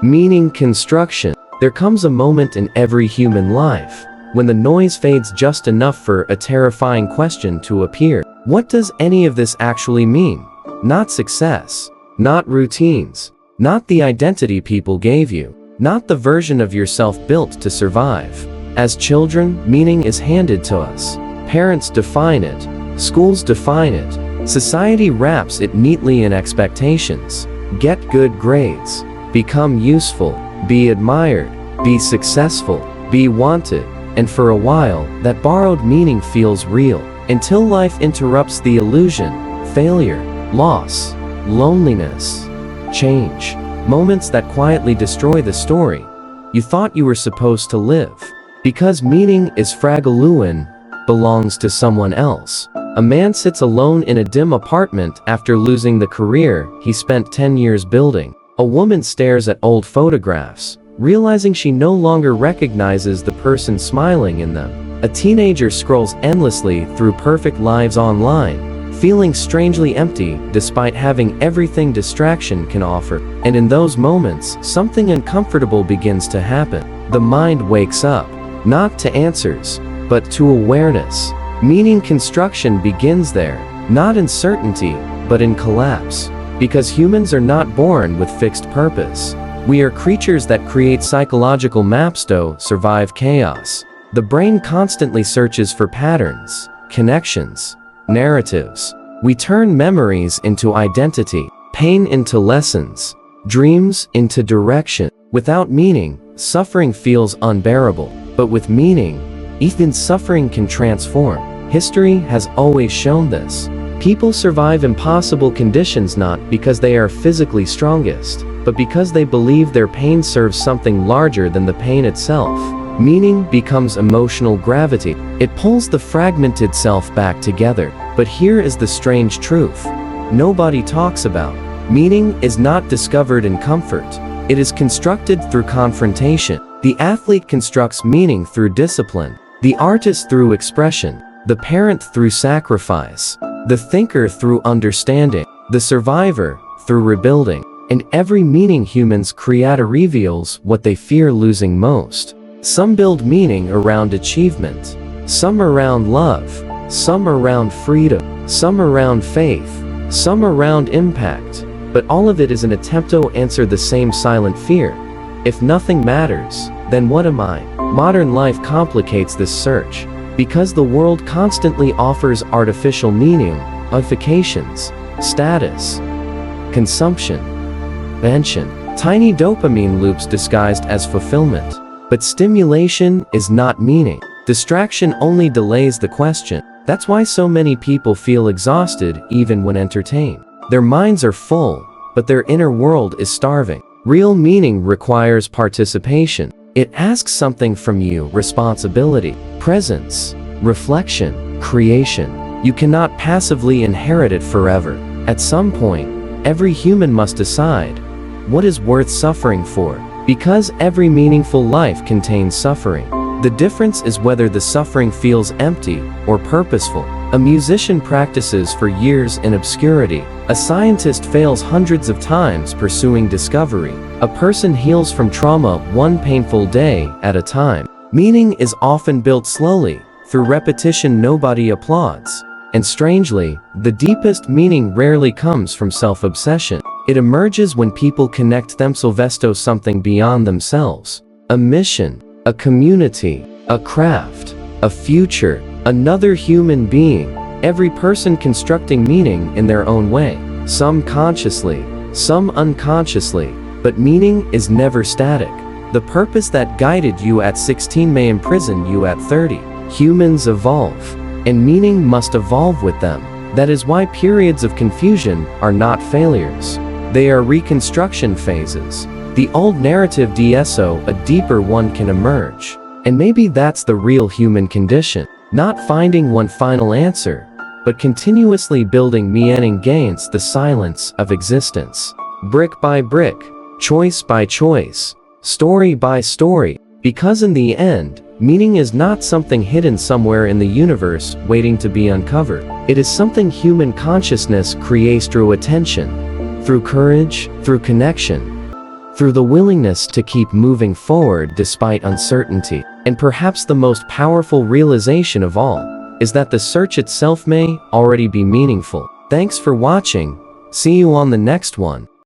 Meaning construction. There comes a moment in every human life when the noise fades just enough for a terrifying question to appear. What does any of this actually mean? Not success, not routines, not the identity people gave you, not the version of yourself built to survive. As children, meaning is handed to us. Parents define it, schools define it, society wraps it neatly in expectations. Get good grades, become useful, be admired, be successful, be wanted, and for a while, that borrowed meaning feels real, until life interrupts the illusion. Failure, loss, loneliness, change. Moments that quietly destroy the story you thought you were supposed to live. Because meaning is fragile, belongs to someone else. A man sits alone in a dim apartment after losing the career he spent 10 years building. A woman stares at old photographs, realizing she no longer recognizes the person smiling in them. A teenager scrolls endlessly through perfect lives online, feeling strangely empty despite having everything distraction can offer. And in those moments, something uncomfortable begins to happen. The mind wakes up, not to answers, but to awareness. Meaning construction begins there, not in certainty, but in collapse. Because humans are not born with fixed purpose. We are creatures that create psychological maps to survive chaos. The brain constantly searches for patterns, connections, narratives. We turn memories into identity, pain into lessons, dreams into direction. Without meaning, suffering feels unbearable. But with meaning, even suffering can transform. History has always shown this. People survive impossible conditions not because they are physically strongest, but because they believe their pain serves something larger than the pain itself. Meaning becomes emotional gravity. It pulls the fragmented self back together. But here is the strange truth nobody talks about. Meaning is not discovered in comfort. It is constructed through confrontation. The athlete constructs meaning through discipline, the artist through expression, the parent through sacrifice, the thinker through understanding, the survivor through rebuilding. And every meaning humans create reveals what they fear losing most. Some build meaning around achievement, some around love, some around freedom, some around faith, some around impact. But all of it is an attempt to answer the same silent fear. If nothing matters, then what am I? Modern life complicates this search. Because the world constantly offers artificial meaning, notifications, status, consumption, mention, tiny dopamine loops disguised as fulfillment. But stimulation is not meaning. Distraction only delays the question. That's why so many people feel exhausted even when entertained. Their minds are full, but their inner world is starving. Real meaning requires participation. It asks something from you: responsibility, presence, reflection, creation. You cannot passively inherit it forever. At some point, every human must decide what is worth suffering for. Because every meaningful life contains suffering. The difference is whether the suffering feels empty or purposeful. A musician practices for years in obscurity. A scientist fails hundreds of times pursuing discovery. A person heals from trauma one painful day at a time. Meaning is often built slowly, through repetition nobody applauds. And strangely, the deepest meaning rarely comes from self-obsession. It emerges when people connect themselves to something beyond themselves. A mission, a community, a craft, a future, another human being. Every person constructing meaning in their own way. Some consciously, some unconsciously. But meaning is never static. The purpose that guided you at 16 may imprison you at 30. Humans evolve, and meaning must evolve with them. That is why periods of confusion are not failures. They are reconstruction phases. The old narrative DSO, a deeper one can emerge. And maybe that's the real human condition. Not finding one final answer, but continuously building meaning against the silence of existence. Brick by brick, choice by choice, story by story. Because in the end, meaning is not something hidden somewhere in the universe waiting to be uncovered. It is something human consciousness creates through attention, through courage, through connection, through the willingness to keep moving forward despite uncertainty. And perhaps the most powerful realization of all is that the search itself may already be meaningful. Thanks for watching. See you on the next one.